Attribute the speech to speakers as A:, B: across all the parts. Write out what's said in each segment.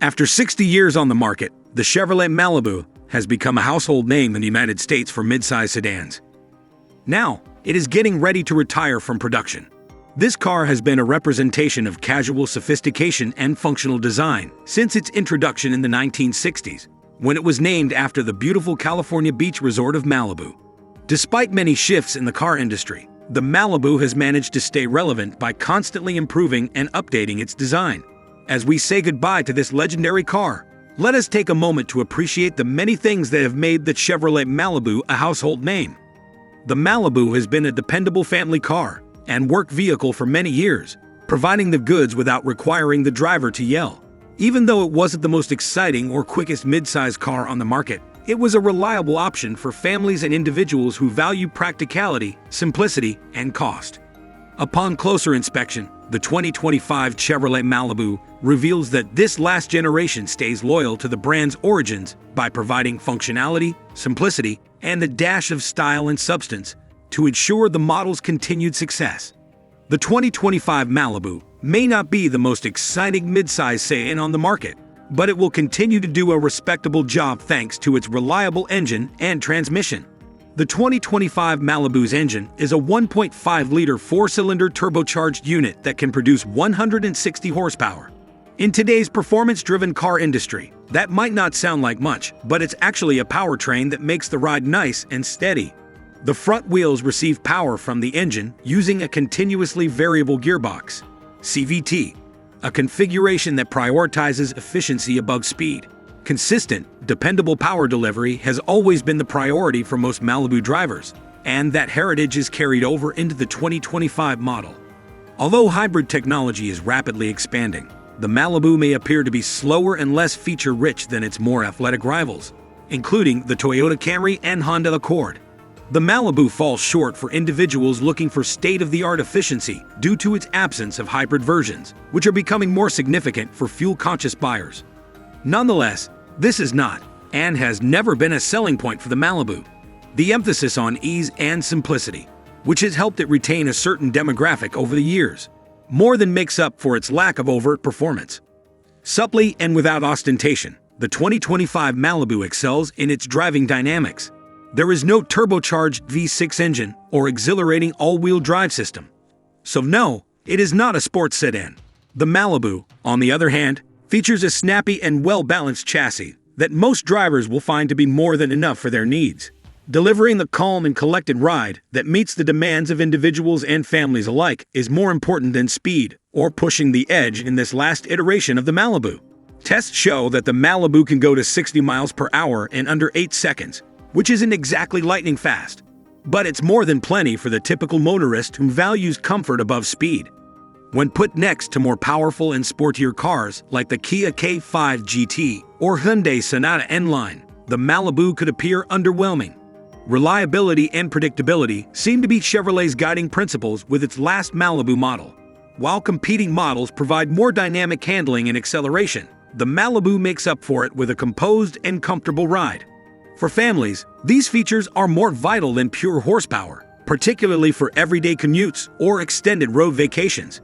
A: After 60 years on the market, the Chevrolet Malibu has become a household name in the United States for midsize sedans. Now, it is getting ready to retire from production. This car has been a representation of casual sophistication and functional design since its introduction in the 1960s, when it was named after the beautiful California beach resort of Malibu. Despite many shifts in the car industry, the Malibu has managed to stay relevant by constantly improving and updating its design. As we say goodbye to this legendary car, let us take a moment to appreciate the many things that have made the Chevrolet Malibu a household name. The Malibu has been a dependable family car and work vehicle for many years, providing the goods without requiring the driver to yell. Even though it wasn't the most exciting or quickest midsize car on the market, it was a reliable option for families and individuals who value practicality, simplicity, and cost. Upon closer inspection, the 2025 Chevrolet Malibu reveals that this last generation stays loyal to the brand's origins by providing functionality, simplicity, and a dash of style and substance to ensure the model's continued success. The 2025 Malibu may not be the most exciting midsize sedan on the market, but it will continue to do a respectable job thanks to its reliable engine and transmission. The 2025 Malibu's engine is a 1.5-liter four-cylinder turbocharged unit that can produce 160 horsepower. In today's performance-driven car industry, that might not sound like much, but it's actually a powertrain that makes the ride nice and steady. The front wheels receive power from the engine using a continuously variable gearbox, CVT, a configuration that prioritizes efficiency above speed. Consistent, dependable power delivery has always been the priority for most Malibu drivers, and that heritage is carried over into the 2025 model. Although hybrid technology is rapidly expanding, the Malibu may appear to be slower and less feature-rich than its more athletic rivals, including the Toyota Camry and Honda Accord. The Malibu falls short for individuals looking for state-of-the-art efficiency due to its absence of hybrid versions, which are becoming more significant for fuel-conscious buyers. Nonetheless, this is not, and has never been a selling point for the Malibu. The emphasis on ease and simplicity, which has helped it retain a certain demographic over the years, more than makes up for its lack of overt performance. Supply and without ostentation, the 2025 Malibu excels in its driving dynamics. There is no turbocharged V6 engine or exhilarating all-wheel drive system. So no, it is not a sports sedan. The Malibu, on the other hand, features a snappy and well-balanced chassis that most drivers will find to be more than enough for their needs, delivering the calm and collected ride that meets the demands of individuals and families alike is more important than speed or pushing the edge in this last iteration of the Malibu. Tests show that the Malibu can go to 60 miles per hour in under 8 seconds, which isn't exactly lightning fast, but it's more than plenty for the typical motorist who values comfort above speed. When put next to more powerful and sportier cars like the Kia K5 GT or Hyundai Sonata N-Line, the Malibu could appear underwhelming. Reliability and predictability seem to be Chevrolet's guiding principles with its last Malibu model. While competing models provide more dynamic handling and acceleration, the Malibu makes up for it with a composed and comfortable ride. For families, these features are more vital than pure horsepower, particularly for everyday commutes or extended road vacations.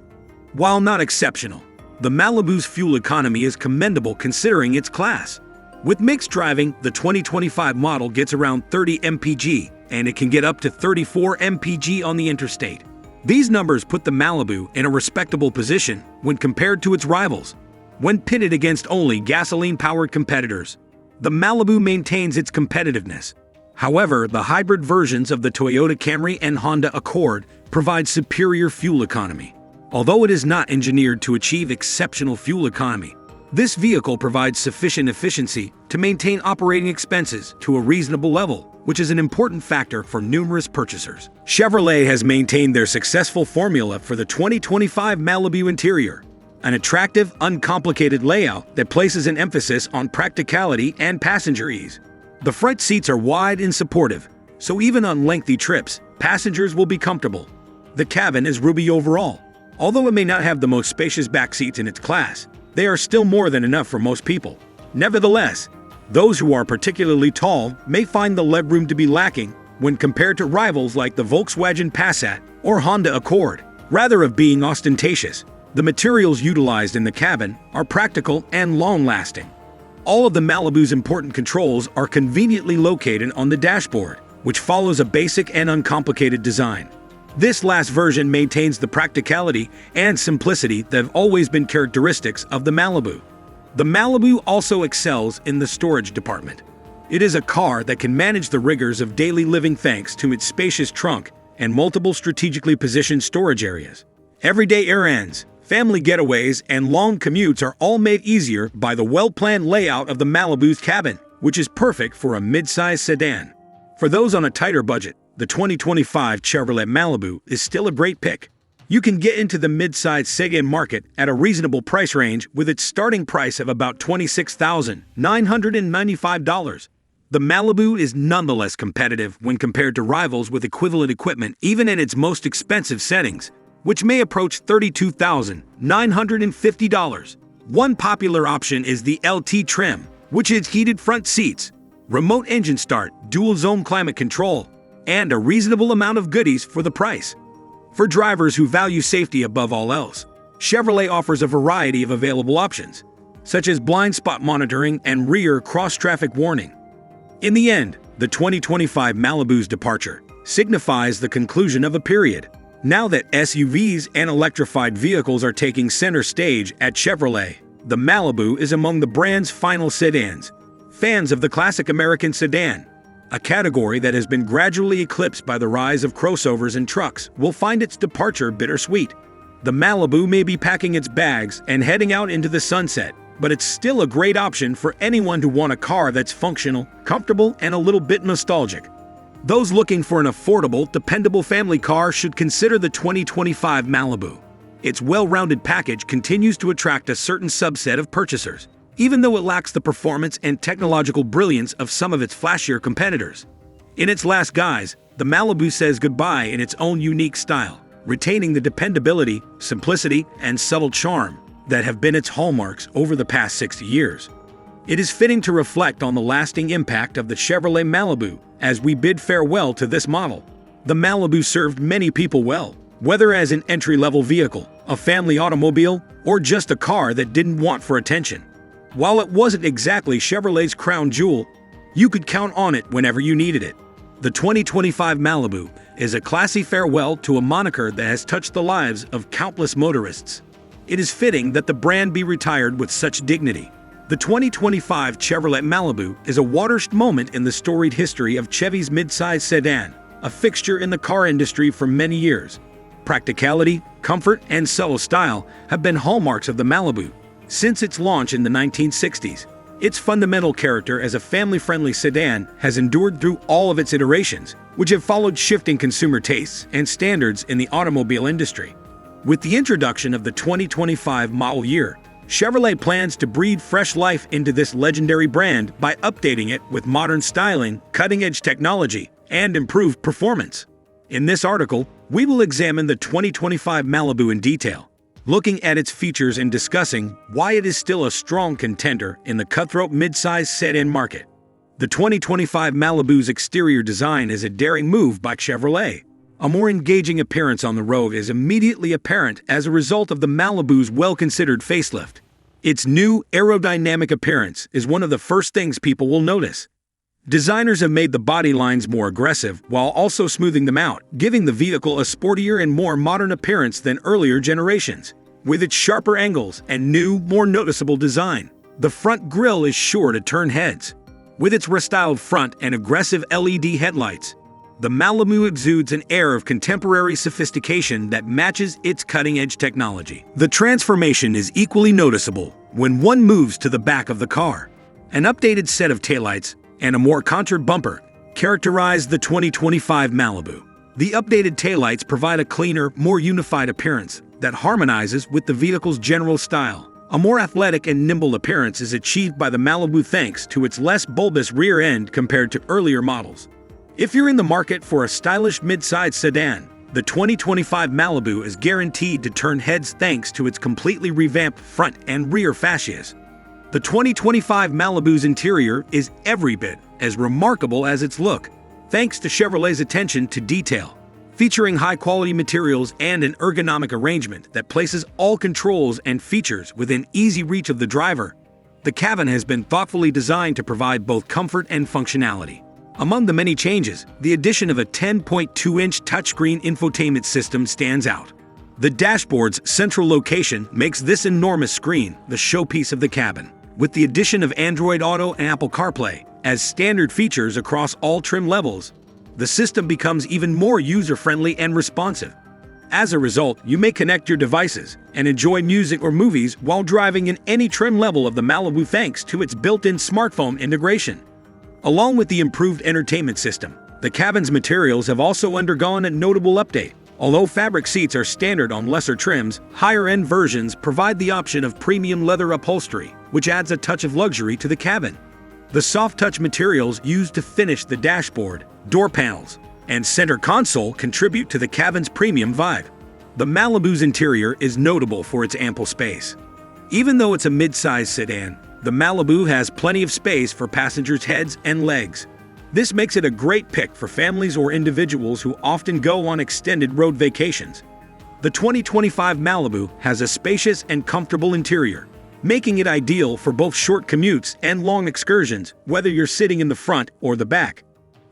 A: While not exceptional, the Malibu's fuel economy is commendable considering its class. With mixed driving, the 2025 model gets around 30 mpg, and it can get up to 34 mpg on the interstate. These numbers put the Malibu in a respectable position when compared to its rivals. When pitted against only gasoline-powered competitors, the Malibu maintains its competitiveness. However, the hybrid versions of the Toyota Camry and Honda Accord provide superior fuel economy. Although it is not engineered to achieve exceptional fuel economy, this vehicle provides sufficient efficiency to maintain operating expenses to a reasonable level, which is an important factor for numerous purchasers. Chevrolet has maintained their successful formula for the 2025 Malibu interior, an attractive, uncomplicated layout that places an emphasis on practicality and passenger ease. The front seats are wide and supportive, so even on lengthy trips, passengers will be comfortable. The cabin is roomy overall. Although it may not have the most spacious back seats in its class, they are still more than enough for most people. Nevertheless, those who are particularly tall may find the legroom to be lacking when compared to rivals like the Volkswagen Passat or Honda Accord. Rather than being ostentatious, The materials utilized in the cabin are practical and long-lasting. All of the Malibu's important controls are conveniently located on the dashboard, which follows a basic and uncomplicated design. This last version maintains the practicality and simplicity that have always been characteristics of the Malibu. The Malibu also excels in the storage department. It is a car that can manage the rigors of daily living thanks to its spacious trunk and multiple strategically positioned storage areas. Everyday errands, family getaways, and long commutes are all made easier by the well-planned layout of the Malibu's cabin, which is perfect for a mid-size sedan. For those on a tighter budget, the 2025 Chevrolet Malibu is still a great pick. You can get into the mid-size sedan market at a reasonable price range with its starting price of about $26,995. The Malibu is nonetheless competitive when compared to rivals with equivalent equipment even in its most expensive settings, which may approach $32,950. One popular option is the LT trim, which has heated front seats, remote engine start, dual-zone climate control, and a reasonable amount of goodies for the price. For drivers who value safety above all else, Chevrolet offers a variety of available options, such as blind spot monitoring and rear cross-traffic warning. In the end, the 2025 Malibu's departure signifies the conclusion of a period. Now that SUVs and electrified vehicles are taking center stage at Chevrolet, the Malibu is among the brand's final sedans. Fans of the classic American sedan, a category that has been gradually eclipsed by the rise of crossovers and trucks, will find its departure bittersweet. The Malibu may be packing its bags and heading out into the sunset, but it's still a great option for anyone who wants a car that's functional, comfortable, and a little bit nostalgic. Those looking for an affordable, dependable family car should consider the 2025 Malibu. Its well-rounded package continues to attract a certain subset of purchasers, even though it lacks the performance and technological brilliance of some of its flashier competitors. In its last guise, the Malibu says goodbye in its own unique style, retaining the dependability, simplicity, and subtle charm that have been its hallmarks over the past 60 years. It is fitting to reflect on the lasting impact of the Chevrolet Malibu as we bid farewell to this model. The Malibu served many people well, whether as an entry-level vehicle, a family automobile, or just a car that didn't want for attention. While it wasn't exactly Chevrolet's crown jewel, you could count on it whenever you needed it. The 2025 Malibu is a classy farewell to a moniker that has touched the lives of countless motorists. It is fitting that the brand be retired with such dignity. The 2025 Chevrolet Malibu is a watershed moment in the storied history of Chevy's midsize sedan, a fixture in the car industry for many years. Practicality, comfort, and subtle style have been hallmarks of the Malibu since its launch in the 1960s. Its fundamental character as a family-friendly sedan has endured through all of its iterations, which have followed shifting consumer tastes and standards in the automobile industry. With the introduction of the 2025 model year, Chevrolet plans to breathe fresh life into this legendary brand by updating it with modern styling, cutting-edge technology, and improved performance. In this article, we will examine the 2025 Malibu in detail, looking at its features and discussing why it is still a strong contender in the cutthroat midsize sedan market. The 2025 Malibu's exterior design is a daring move by Chevrolet. A more engaging appearance on the road is immediately apparent as a result of the Malibu's well-considered facelift. Its new aerodynamic appearance is one of the first things people will notice. Designers have made the body lines more aggressive while also smoothing them out, giving the vehicle a sportier and more modern appearance than earlier generations. With its sharper angles and new, more noticeable design, the front grille is sure to turn heads. With its restyled front and aggressive LED headlights, the Malibu exudes an air of contemporary sophistication that matches its cutting-edge technology. The transformation is equally noticeable when one moves to the back of the car. An updated set of taillights and a more contoured bumper characterize the 2025 Malibu. The updated taillights provide a cleaner, more unified appearance that harmonizes with the vehicle's general style. A more athletic and nimble appearance is achieved by the Malibu thanks to its less bulbous rear end compared to earlier models. If you're in the market for a stylish mid-size sedan, the 2025 Malibu is guaranteed to turn heads thanks to its completely revamped front and rear fascias. The 2025 Malibu's interior is every bit as remarkable as its look, thanks to Chevrolet's attention to detail. Featuring high-quality materials and an ergonomic arrangement that places all controls and features within easy reach of the driver, the cabin has been thoughtfully designed to provide both comfort and functionality. Among the many changes, the addition of a 10.2-inch touchscreen infotainment system stands out. The dashboard's central location makes this enormous screen the showpiece of the cabin. With the addition of Android Auto and Apple CarPlay as standard features across all trim levels, the system becomes even more user-friendly and responsive. As a result, you may connect your devices and enjoy music or movies while driving in any trim level of the Malibu thanks to its built-in smartphone integration. Along with the improved entertainment system, the cabin's materials have also undergone a notable update. Although fabric seats are standard on lesser trims, higher-end versions provide the option of premium leather upholstery, which adds a touch of luxury to the cabin. The soft-touch materials used to finish the dashboard, door panels, and center console contribute to the cabin's premium vibe. The Malibu's interior is notable for its ample space. Even though it's a mid-size sedan, the Malibu has plenty of space for passengers' heads and legs. This makes it a great pick for families or individuals who often go on extended road vacations. The 2025 Malibu has a spacious and comfortable interior, making it ideal for both short commutes and long excursions, whether you're sitting in the front or the back.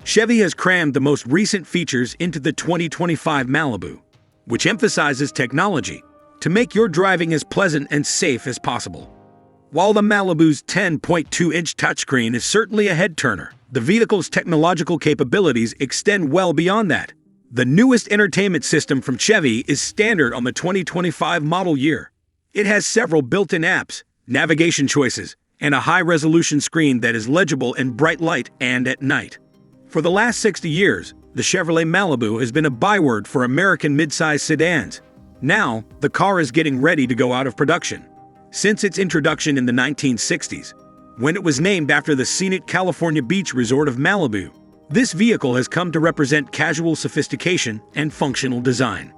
A: Chevy has crammed the most recent features into the 2025 Malibu, which emphasizes technology to make your driving as pleasant and safe as possible. While the Malibu's 10.2-inch touchscreen is certainly a head-turner, the vehicle's technological capabilities extend well beyond that. The newest entertainment system from Chevy is standard on the 2025 model year. It has several built-in apps, navigation choices, and a high-resolution screen that is legible in bright light and at night. For the last 60 years, the Chevrolet Malibu has been a byword for American midsize sedans. Now, the car is getting ready to go out of production. Since its introduction in the 1960s, when it was named after the scenic California beach resort of Malibu, this vehicle has come to represent casual sophistication and functional design.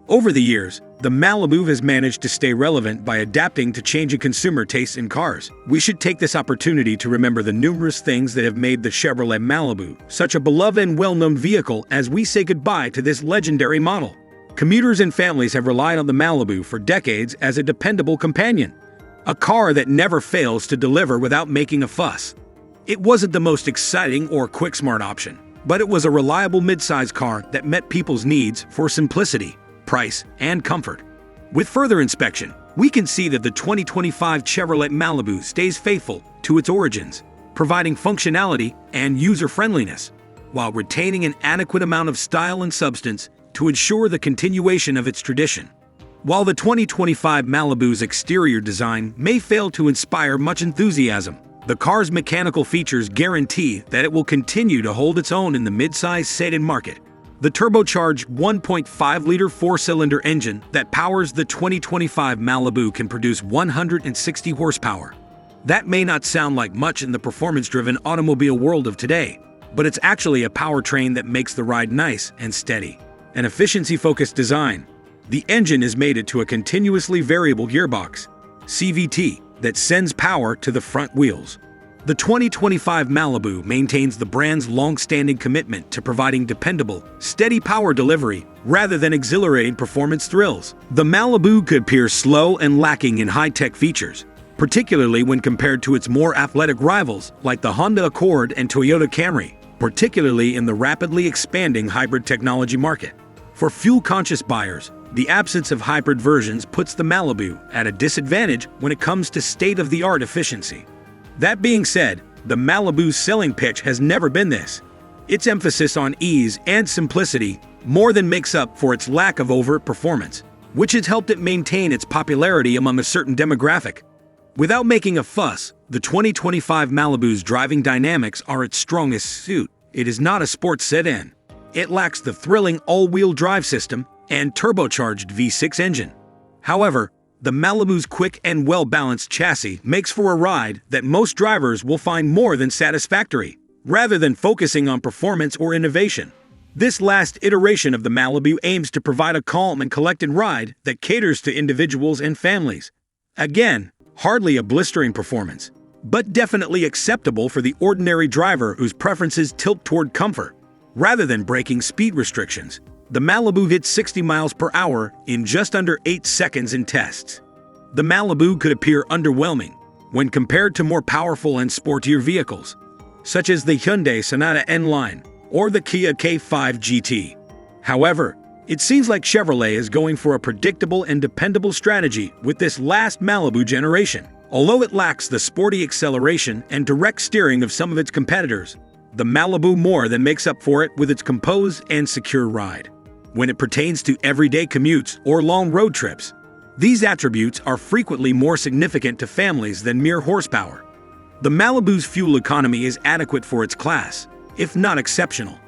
A: Over the years, the Malibu has managed to stay relevant by adapting to changing consumer tastes in cars. We should take this opportunity to remember the numerous things that have made the Chevrolet Malibu such a beloved and well-known vehicle as we say goodbye to this legendary model. Commuters and families have relied on the Malibu for decades as a dependable companion, a car that never fails to deliver without making a fuss. It wasn't the most exciting or quick-smart option, but it was a reliable midsize car that met people's needs for simplicity, price, and comfort. With further inspection, we can see that the 2025 Chevrolet Malibu stays faithful to its origins, providing functionality and user-friendliness, while retaining an adequate amount of style and substance to ensure the continuation of its tradition. While the 2025 Malibu's exterior design may fail to inspire much enthusiasm, the car's mechanical features guarantee that it will continue to hold its own in the midsize sedan market. The turbocharged 1.5-liter four-cylinder engine that powers the 2025 Malibu can produce 160 horsepower. That may not sound like much in the performance-driven automobile world of today, but it's actually a powertrain that makes the ride nice and steady. An efficiency-focused design, the engine is mated to a continuously variable gearbox, CVT, that sends power to the front wheels. The 2025 Malibu maintains the brand's long-standing commitment to providing dependable, steady power delivery rather than exhilarating performance thrills. The Malibu could appear slow and lacking in high-tech features, particularly when compared to its more athletic rivals like the Honda Accord and Toyota Camry, particularly in the rapidly expanding hybrid technology market. For fuel-conscious buyers, the absence of hybrid versions puts the Malibu at a disadvantage when it comes to state-of-the-art efficiency. That being said, the Malibu's selling pitch has never been this. Its emphasis on ease and simplicity more than makes up for its lack of overt performance, which has helped it maintain its popularity among a certain demographic. Without making a fuss, the 2025 Malibu's driving dynamics are its strongest suit. It is not a sports sedan. It lacks the thrilling all-wheel drive system and turbocharged V6 engine. However, the Malibu's quick and well-balanced chassis makes for a ride that most drivers will find more than satisfactory, rather than focusing on performance or innovation. This last iteration of the Malibu aims to provide a calm and collected ride that caters to individuals and families. Again, hardly a blistering performance, but definitely acceptable for the ordinary driver whose preferences tilt toward comfort, rather than breaking speed restrictions. The Malibu hit 60 miles per hour in just under 8 seconds in tests. The Malibu could appear underwhelming when compared to more powerful and sportier vehicles, such as the Hyundai Sonata N-Line or the Kia K5 GT. However, it seems like Chevrolet is going for a predictable and dependable strategy with this last Malibu generation. Although it lacks the sporty acceleration and direct steering of some of its competitors, the Malibu more than makes up for it with its composed and secure ride. When it pertains to everyday commutes or long road trips, these attributes are frequently more significant to families than mere horsepower. The Malibu's fuel economy is adequate for its class, if not exceptional.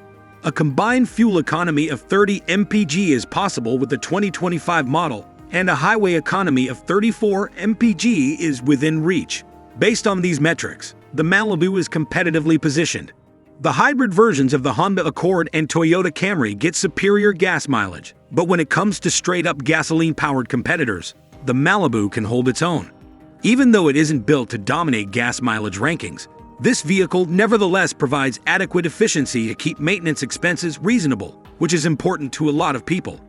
A: A combined fuel economy of 30 mpg is possible with the 2025 model, and a highway economy of 34 mpg is within reach. Based on these metrics, the Malibu is competitively positioned. The hybrid versions of the Honda Accord and Toyota Camry get superior gas mileage, but when it comes to straight-up gasoline-powered competitors, the Malibu can hold its own. Even though it isn't built to dominate gas mileage rankings, this vehicle nevertheless provides adequate efficiency to keep maintenance expenses reasonable, which is important to a lot of people.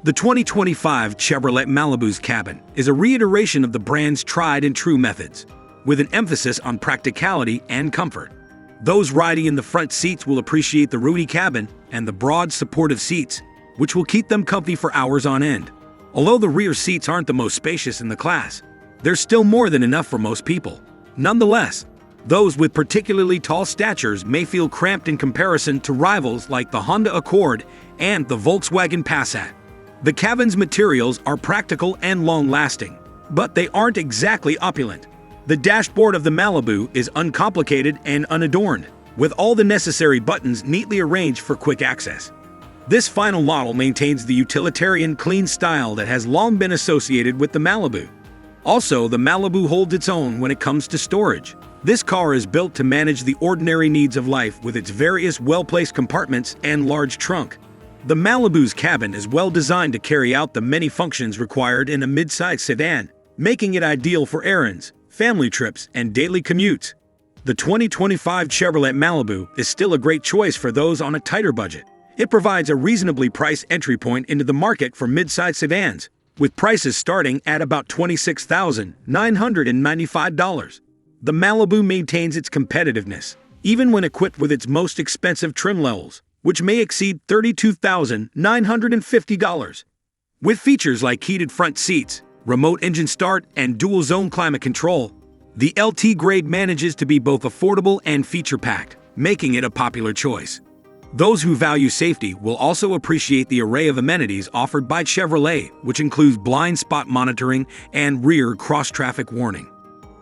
A: The 2025 Chevrolet Malibu's cabin is a reiteration of the brand's tried-and-true methods, with an emphasis on practicality and comfort. Those riding in the front seats will appreciate the roomy cabin and the broad, supportive seats, which will keep them comfy for hours on end. Although the rear seats aren't the most spacious in the class, they're still more than enough for most people. Nonetheless, those with particularly tall statures may feel cramped in comparison to rivals like the Honda Accord and the Volkswagen Passat. The cabin's materials are practical and long-lasting, but they aren't exactly opulent. The dashboard of the Malibu is uncomplicated and unadorned, with all the necessary buttons neatly arranged for quick access. This final model maintains the utilitarian, clean style that has long been associated with the Malibu. Also, the Malibu holds its own when it comes to storage. This car is built to manage the ordinary needs of life with its various well-placed compartments and large trunk. The Malibu's cabin is well designed to carry out the many functions required in a mid-size sedan, making it ideal for errands, family trips, and daily commutes. The 2025 Chevrolet Malibu is still a great choice for those on a tighter budget. It provides a reasonably priced entry point into the market for mid-size sedans, with prices starting at about $26,995. The Malibu maintains its competitiveness, even when equipped with its most expensive trim levels, which may exceed $32,950. With features like heated front seats, remote engine start, and dual-zone climate control, the LT grade manages to be both affordable and feature-packed, making it a popular choice. Those who value safety will also appreciate the array of amenities offered by Chevrolet, which includes blind spot monitoring and rear cross-traffic warning.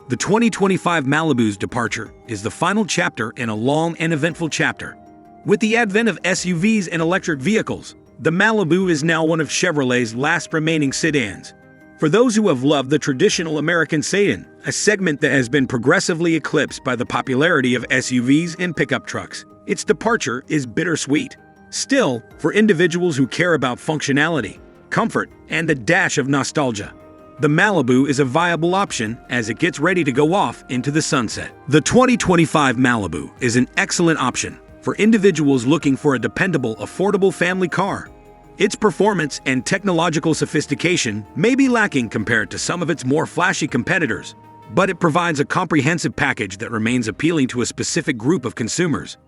A: The 2025 Malibu's departure is the final chapter in a long and eventful chapter. With the advent of SUVs and electric vehicles, the Malibu is now one of Chevrolet's last remaining sedans. For those who have loved the traditional American Sedan, a segment that has been progressively eclipsed by the popularity of SUVs and pickup trucks, its departure is bittersweet. Still, for individuals who care about functionality, comfort, and a dash of nostalgia, the Malibu is a viable option as it gets ready to go off into the sunset. The 2025 Malibu is an excellent option for individuals looking for a dependable, affordable family car. Its performance and technological sophistication may be lacking compared to some of its more flashy competitors, but it provides a comprehensive package that remains appealing to a specific group of consumers.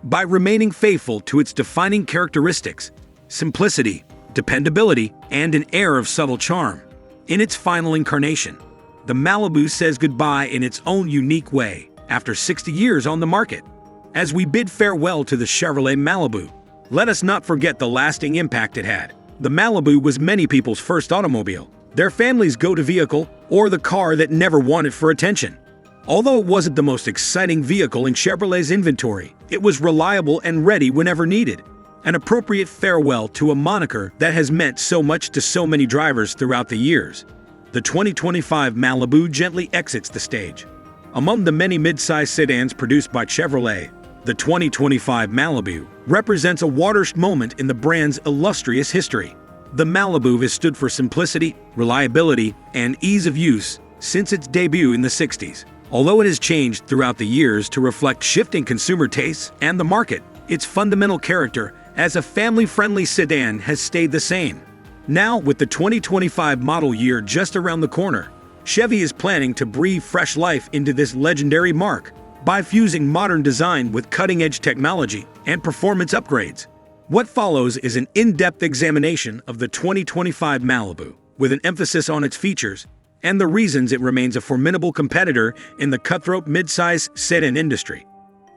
A: By remaining faithful to its defining characteristics, simplicity, dependability, and an air of subtle charm. In its final incarnation, the Malibu says goodbye in its own unique way after 60 years on the market. As we bid farewell to the Chevrolet Malibu, let us not forget the lasting impact it had. The Malibu was many people's first automobile, their family's go-to vehicle, or the car that never wanted for attention. Although it wasn't the most exciting vehicle in Chevrolet's inventory, it was reliable and ready whenever needed. An appropriate farewell to a moniker that has meant so much to so many drivers throughout the years. The 2025 Malibu gently exits the stage. Among the many mid-size sedans produced by Chevrolet, the 2025 Malibu represents a watershed moment in the brand's illustrious history. The Malibu has stood for simplicity, reliability, and ease of use since its debut in the 60s. Although it has changed throughout the years to reflect shifting consumer tastes and the market, its fundamental character as a family-friendly sedan has stayed the same. Now, with the 2025 model year just around the corner, Chevy is planning to breathe fresh life into this legendary marque by fusing modern design with cutting-edge technology and performance upgrades. What follows is an in-depth examination of the 2025 Malibu, with an emphasis on its features and the reasons it remains a formidable competitor in the cutthroat midsize sedan industry.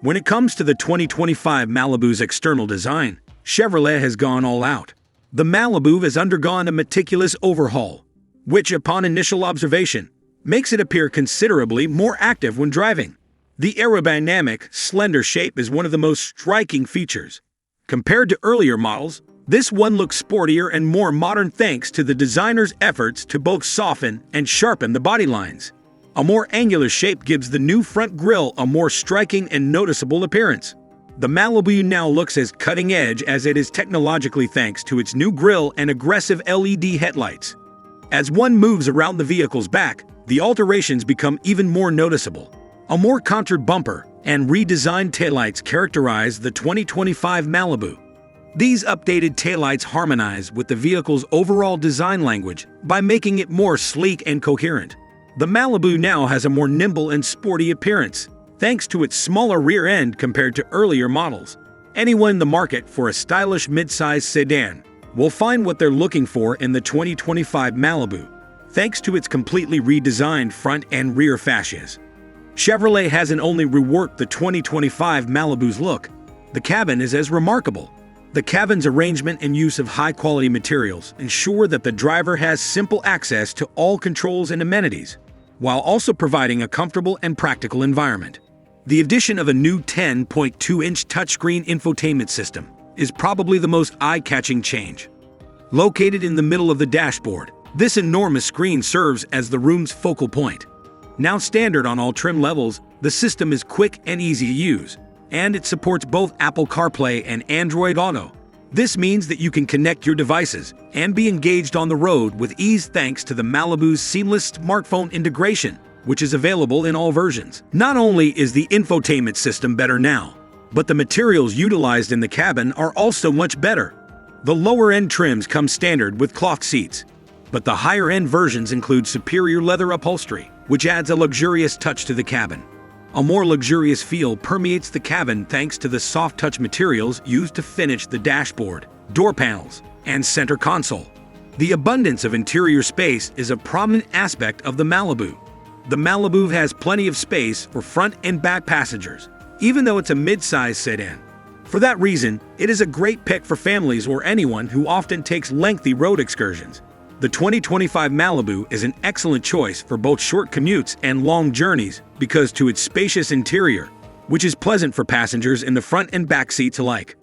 A: When it comes to the 2025 Malibu's external design, Chevrolet has gone all out. The Malibu has undergone a meticulous overhaul, which, upon initial observation, makes it appear considerably more active when driving. The aerodynamic, slender shape is one of the most striking features. Compared to earlier models, this one looks sportier and more modern thanks to the designer's efforts to both soften and sharpen the body lines. A more angular shape gives the new front grille a more striking and noticeable appearance. The Malibu now looks as cutting-edge as it is technologically thanks to its new grille and aggressive LED headlights. As one moves around the vehicle's back, the alterations become even more noticeable. A more contoured bumper and redesigned taillights characterize the 2025 Malibu. These updated taillights harmonize with the vehicle's overall design language by making it more sleek and coherent. The Malibu now has a more nimble and sporty appearance, thanks to its smaller rear end compared to earlier models. Anyone in the market for a stylish midsize sedan will find what they're looking for in the 2025 Malibu, thanks to its completely redesigned front and rear fascias. Chevrolet hasn't only reworked the 2025 Malibu's look, the cabin is as remarkable. The cabin's arrangement and use of high-quality materials ensure that the driver has simple access to all controls and amenities, while also providing a comfortable and practical environment. The addition of a new 10.2-inch touchscreen infotainment system is probably the most eye-catching change. Located in the middle of the dashboard, this enormous screen serves as the room's focal point. Now standard on all trim levels, the system is quick and easy to use, and it supports both Apple CarPlay and Android Auto. This means that you can connect your devices and be engaged on the road with ease thanks to the Malibu's seamless smartphone integration, which is available in all versions. Not only is the infotainment system better now, but the materials utilized in the cabin are also much better. The lower-end trims come standard with cloth seats, but the higher-end versions include superior leather upholstery, which adds a luxurious touch to the cabin. A more luxurious feel permeates the cabin thanks to the soft-touch materials used to finish the dashboard, door panels, and center console. The abundance of interior space is a prominent aspect of the Malibu. The Malibu has plenty of space for front and back passengers, even though it's a mid-size sedan. For that reason, it is a great pick for families or anyone who often takes lengthy road excursions. The 2025 Malibu is an excellent choice for both short commutes and long journeys because to its spacious interior, which is pleasant for passengers in the front and back seats alike.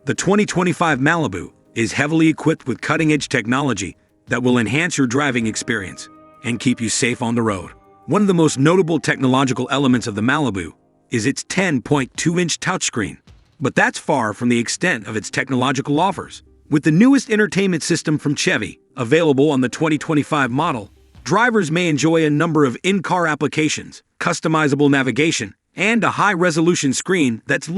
A: The 2025 Malibu is heavily equipped with cutting-edge technology that will enhance your driving experience and keep you safe on the road. One of the most notable technological elements of the Malibu is its 10.2-inch touchscreen, but that's far from the extent of its technological offers. With the newest entertainment system from Chevy available on the 2025 model, drivers may enjoy a number of in-car applications, customizable navigation, and a high-resolution screen that's